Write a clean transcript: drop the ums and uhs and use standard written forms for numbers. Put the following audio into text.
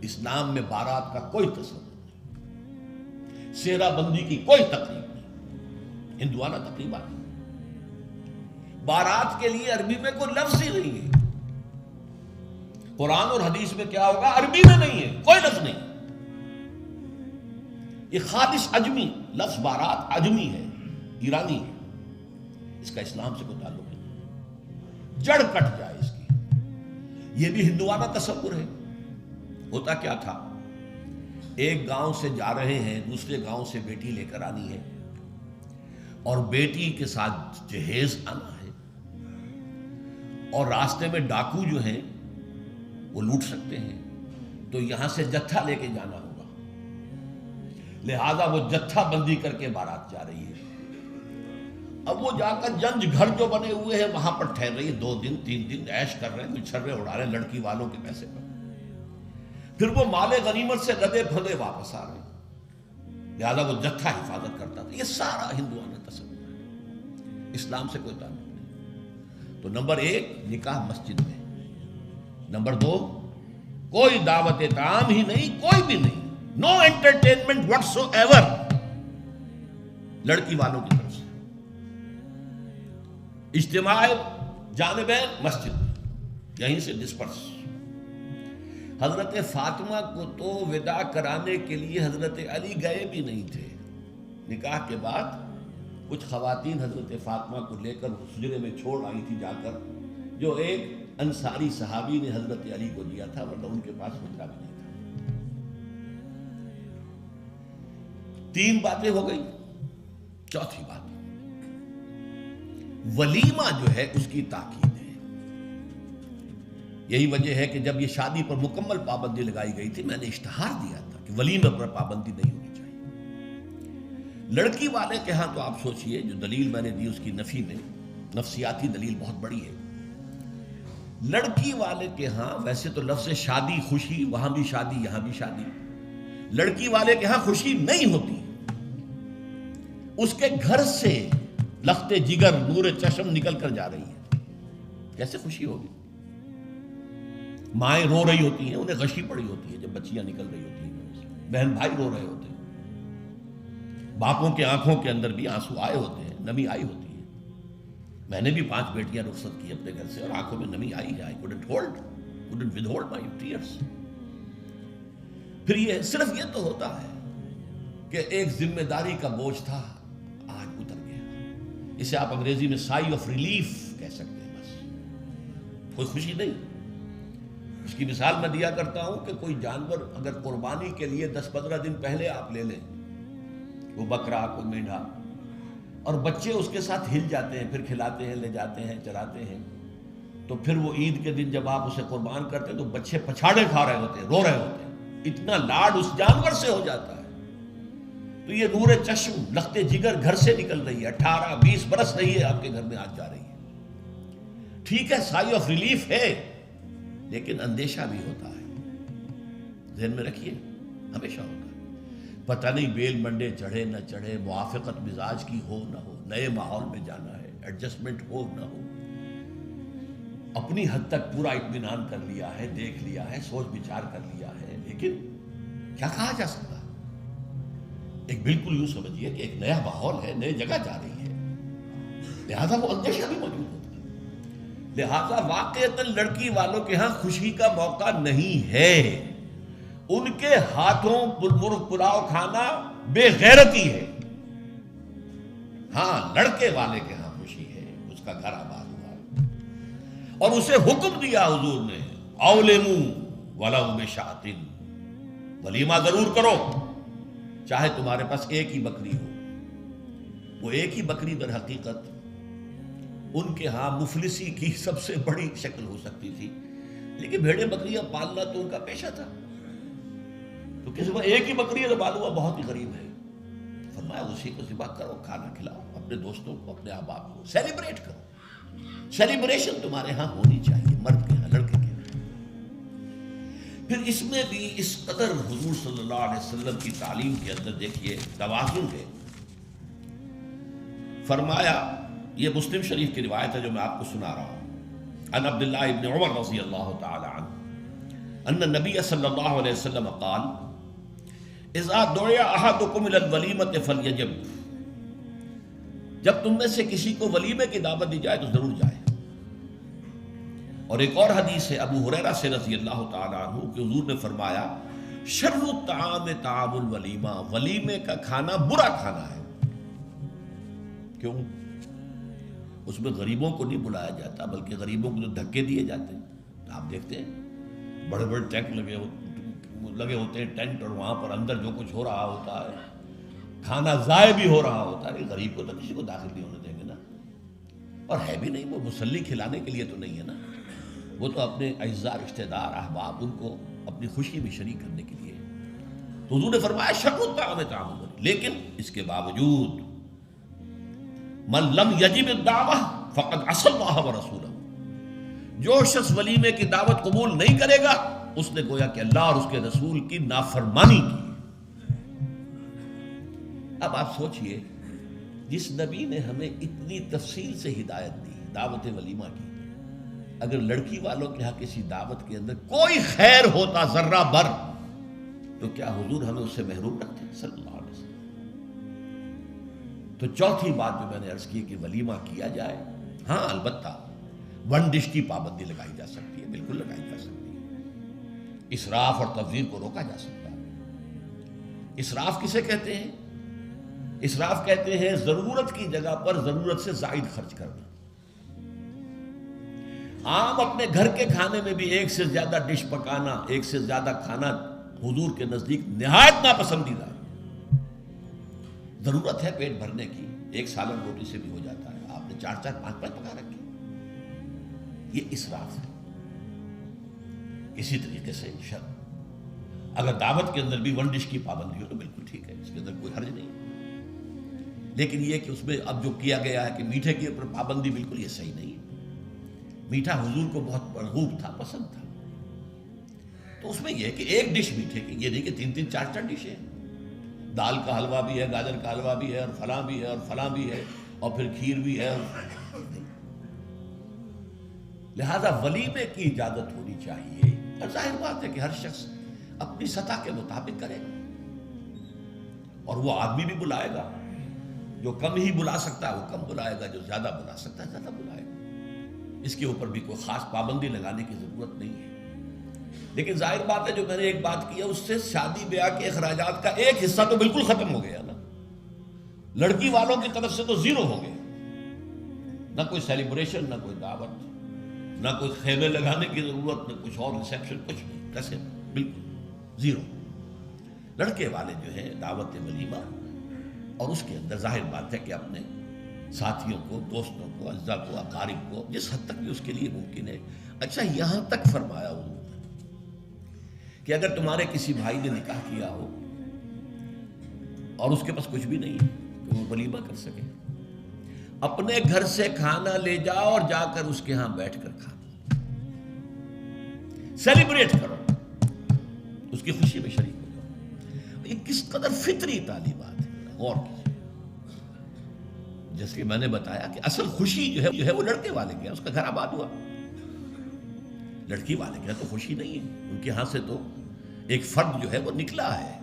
اسلام میں بارات کا کوئی تصور نہیں، سیرا بندی کی کوئی تقریب نہیں، ہندوانہ تقریبات نہیں۔ بارات کے لیے عربی میں کوئی لفظ ہی نہیں ہے، قرآن اور حدیث میں کیا ہوگا؟ عربی میں نہیں ہے، کوئی لفظ نہیں۔ یہ خالص عجمی لفظ، بارات عجمی ہے، ایرانی ہے، اس کا اسلام سے کوئی تعلق نہیں، جڑ کٹ جائے اس کی۔ یہ بھی ہندوانہ تصور ہے۔ ہوتا کیا تھا، ایک گاؤں سے جا رہے ہیں، دوسرے گاؤں سے بیٹی لے کر آنی ہے، اور بیٹی کے ساتھ جہیز آنا ہے، اور راستے میں ڈاکو جو ہیں وہ لوٹ سکتے ہیں، تو یہاں سے جتھا لے کے جانا ہوگا، لہذا وہ جتھا بندی کر کے بارات جا رہی ہے۔ اب وہ جا کر جنج گھر جو بنے ہوئے ہیں وہاں پر ٹھہر رہی ہے، 2 دن 3 دن عیش کر رہے ہیں، کوئی چھرے اڑا رہے ہیں لڑکی والوں کے پیسے پر، پھر وہ مال غنیمت سے لدے پھندے واپس آ رہے ہیں، لہذا وہ جتھا حفاظت کرتا تھا۔ یہ سارا ہندوانہ تصور ہے، اسلام سے کوئی تعلق نہیں۔ تو نمبر 1 نکاح مسجد میں، نمبر 2 کوئی دعوت طعام ہی نہیں، کوئی بھی نہیں، نو انٹرٹینمنٹ واٹس ایور لڑکی والوں کی طرف سے۔ اجتماع جانبین مسجد میں، یہیں سے ڈسپرس۔ حضرت فاطمہ کو تو وداع کرانے کے لیے حضرت علی گئے بھی نہیں تھے۔ نکاح کے بعد کچھ خواتین حضرت فاطمہ کو لے کر حجرے میں چھوڑ آئی تھی جا کر، جو ایک انصاری صحابی نے حضرت علی کو دیا تھا، ورنہ ان کے پاس حجرہ بھی نہیں تھا۔ 3 باتیں ہو گئی، چوتھی بات ولیمہ جو ہے اس کی تاکید ہے۔ یہی وجہ ہے کہ جب یہ شادی پر مکمل پابندی لگائی گئی تھی، میں نے اشتہار دیا تھا کہ ولیمہ پر پابندی نہیں ہونی چاہیے۔ لڑکی والے کے ہاں تو آپ سوچئے، جو دلیل میں نے دی اس کی نفی میں، نفسیاتی دلیل بہت بڑی ہے۔ لڑکی والے کے ہاں ویسے تو لفظ شادی، خوشی، وہاں بھی شادی یہاں بھی شادی، لڑکی والے کے ہاں خوشی نہیں ہوتی۔ اس کے گھر سے لخت جگر، نور چشم نکل کر جا رہی ہے، کیسے خوشی ہوگی؟ مائیں رو رہی ہوتی ہیں، انہیں غشی پڑی ہوتی ہے جب بچیاں نکل رہی ہوتی ہیں، بہن بھائی رو رہے ہوتے ہیں، باپوں کے آنکھوں کے اندر بھی آنسو آئے ہوتے ہیں، نمی آئی ہوتی ہے۔ میں نے بھی 5 بیٹیاں رخصت کی اپنے گھر سے، اور آنکھوں میں نمی آئی ہے، I couldn't withhold my tears۔ پھر یہ صرف یہ تو ہوتا ہے کہ ایک ذمہ داری کا بوجھ تھا، آج اتر گیا۔ اسے آپ انگریزی میں سائی آف ریلیف کہہ سکتے ہیں، بس کوئی خوشی نہیں۔ اس کی مثال میں دیا کرتا ہوں کہ کوئی جانور اگر قربانی کے لیے 10-15 دن پہلے آپ لے لیں، وہ بکرا، کوئی مینڈھا، اور بچے اس کے ساتھ ہل جاتے ہیں، پھر کھلاتے ہیں، لے جاتے ہیں، چراتے ہیں، تو پھر وہ عید کے دن جب آپ اسے قربان کرتے ہیں تو بچے پچھاڑے کھا رہے ہوتے ہیں، رو رہے ہوتے ہیں، اتنا لاڈ اس جانور سے ہو جاتا ہے۔ تو یہ نور چشم، لخت جگر گھر سے نکل رہی ہے، 18-20 برس رہی ہے آپ کے گھر میں، آج جا رہی ہے۔ ٹھیک ہے، سائی آف ریلیف ہے، لیکن اندیشہ بھی ہوتا ہے، ذہن میں رکھیے، ہمیشہ ہوتا ہے۔ پتہ نہیں بیل منڈے چڑھے نہ چڑھے، موافقت مزاج کی ہو نہ ہو، نئے ماحول میں جانا ہے، ایڈجسٹمنٹ ہو نہ ہو۔ اپنی حد تک پورا اطمینان کر لیا ہے، دیکھ لیا ہے، سوچ بچار کر لیا ہے، لیکن کیا کہا جا سکتا؟ ایک بالکل یوں سمجھیے کہ ایک نیا ماحول ہے، نئے جگہ جا رہی ہے، لہذا وہ اندیشہ بھی موجود ہوتا ہے۔ لہذا واقعتاً لڑکی والوں کے ہاں خوشی کا موقع نہیں ہے، ان کے ہاتھوں مرغ پلاؤ کھانا بے غیرتی ہے۔ ہاں، لڑکے والے کے ہاں خوشی ہے، اس کا گھر آباد ہوا ہے، اور اسے حکم دیا حضور نے، اولموا ولو بشاۃ، ولیمہ ضرور کرو، چاہے تمہارے پاس ایک ہی بکری ہو۔ وہ ایک ہی بکری در حقیقت ان کے ہاں مفلسی کی سب سے بڑی شکل ہو سکتی تھی، لیکن بھیڑیں بکریاں پالنا تو ان کا پیشہ تھا، تو کسی کو ایک ہی بکری پالنا بہت ہی غریب ہے۔ فرمایا اسی کو ذبح کرو، کھانا کھلاؤ اپنے دوستوں کو، اپنے احباب کو، سیلیبریٹ کرو۔ سیلیبریشن تمہارے ہاں ہونی چاہیے، مرد کے ہاں، لڑکے کے ہاں۔ پھر اس میں بھی اس قدر حضور صلی اللہ علیہ وسلم کی تعلیم کے اندر دیکھیے توازن ہے۔ فرمایا، یہ مسلم شریف کی روایت ہے جو میں آپ کو سنا رہا ہوں، عن عبداللہ ابن عمر رضی اللہ تعالی عنہ ان نبی صلی اللہ علیہ وسلم قال اذا دعی احدکم الی الولیمۃ فلیجب، جب تم میں سے کسی کو ولیمے کی دعوت دی جائے تو ضرور جائے۔ اور ایک اور حدیث ہے ابو ہریرہ سے رضی اللہ تعالی عنہ کہ حضور نے فرمایا شر الطعام طعام الولیمہ، ولیمے کا کھانا برا کھانا ہے۔ کیوں؟ اس میں غریبوں کو نہیں بلایا جاتا بلکہ غریبوں کو جو دھکے دیے جاتے ہیں۔ آپ دیکھتے ہیں بڑے بڑے ٹینک لگے ہوتے ہیں ٹینٹ، اور وہاں پر اندر جو کچھ ہو رہا ہوتا ہے، کھانا ضائع بھی ہو رہا ہوتا ہے، غریب کو تو کسی کو داخل نہیں ہونے دیں گے نا۔ اور ہے بھی نہیں، وہ مسلی کھلانے کے لیے تو نہیں ہے نا، وہ تو اپنے اعزاء رشتہ دار احباب ان کو اپنی خوشی میں شریک کرنے کے لیے۔ تو حضور نے فرمایا شر الطعام طعام الولیمہ، لیکن اس کے باوجود من لم یجب الدعوہ فقد عصى اللہ ورسولہ، جو شخص ولیمے کی دعوت قبول نہیں کرے گا اس نے گویا کہ اللہ اور اس کے رسول کی نافرمانی کی۔ اب آپ سوچئے جس نبی نے ہمیں اتنی تفصیل سے ہدایت دی دعوت ولیمہ کی، اگر لڑکی والوں کے ہاں کسی دعوت کے اندر کوئی خیر ہوتا ذرہ بر تو کیا حضور ہمیں اس سے محروم رکھتے صلی اللہ علیہ وسلم؟ تو چوتھی بات جو میں نے عرض کی کہ ولیمہ کیا جائے، ہاں البتہ ون ڈش کی پابندی لگائی جا سکتی ہے، بالکل لگائی جا سکتی ہے، اسراف اور تبذیر کو روکا جا سکتا ہے۔ اسراف کسے کہتے ہیں؟ اسراف کہتے ہیں ضرورت کی جگہ پر ضرورت سے زائد خرچ کرنا۔ عام اپنے گھر کے کھانے میں بھی ایک سے زیادہ ڈش پکانا، ایک سے زیادہ کھانا حضور کے نزدیک نہایت ناپسندیدہ ہے۔ ضرورت ہے پیٹ بھرنے کی، ایک سالن روٹی سے بھی ہو جاتا ہے، آپ نے 4 4 5 5 پکا رکھے، یہ اسراف ہے۔ اسی طریقے سے اگر دعوت کے اندر بھی ون ڈش کی پابندی ہو تو بالکل ٹھیک ہے، اس کے اندر کوئی حرج نہیں، لیکن یہ کہ اس میں اب جو کیا گیا ہے کہ میٹھے کے اوپر پابندی، بالکل یہ صحیح نہیں ہے۔ میٹھا حضور کو بہت مرغوب تھا، پسند تھا، تو اس میں یہ کہ ایک ڈش میٹھے کی، یہ نہیں کہ 3 3 4 4 ڈشیں، دال کا حلوہ بھی ہے، گاجر کا حلوہ بھی ہے، اور فلاں بھی ہے، اور فلاں بھی ہے، اور پھر کھیر بھی ہے۔ لہذا ولیمے کی اجازت ہونی چاہیے، اور ظاہر بات ہے کہ ہر شخص اپنی سطح کے مطابق کرے گا، اور وہ آدمی بھی بلائے گا، جو کم ہی بلا سکتا ہے وہ کم بلائے گا، جو زیادہ بلا سکتا ہے زیادہ بلائے گا۔ اس کے اوپر بھی کوئی خاص پابندی لگانے کی ضرورت نہیں ہے۔ لیکن ظاہر بات ہے جو میں نے ایک بات کی ہے، اس سے شادی بیاہ کے اخراجات کا ایک حصہ تو بالکل ختم ہو گیا نا، لڑکی والوں کی طرف سے تو زیرو ہو گئے، نہ کوئی سیلیبریشن، نہ کوئی دعوت، نہ کوئی خیمے لگانے کی ضرورت، نہ کچھ اور ریسیپشن، کچھ نہیں، کیسے بالکل زیرو۔ لڑکے والے جو ہیں دعوت ولیمہ، اور اس کے اندر ظاہر بات ہے کہ اپنے ساتھیوں کو، دوستوں کو، اعزاء کو، اقارب کو جس حد تک بھی اس کے لیے ممکن ہے۔ اچھا یہاں تک فرمایا ہوں کہ اگر تمہارے کسی بھائی نے نکاح کیا ہو اور اس کے پاس کچھ بھی نہیں ہے تو وہ ولیمہ کر سکے، اپنے گھر سے کھانا لے جاؤ اور جا کر اس کے ہاں بیٹھ کر کھا، سیلیبریٹ کرو، اس کی خوشی میں شریک ہو جاؤ۔ یہ کس قدر فطری تعلیمات ہے، غور کیجیے۔ جیسے کہ میں نے بتایا کہ اصل خوشی جو ہے وہ لڑکے والے کے، اس کا گھر آباد ہوا، لڑکی والے کے تو خوشی نہیں ہے، ان کے ہاں سے تو ایک فرد جو ہے وہ نکلا ہے۔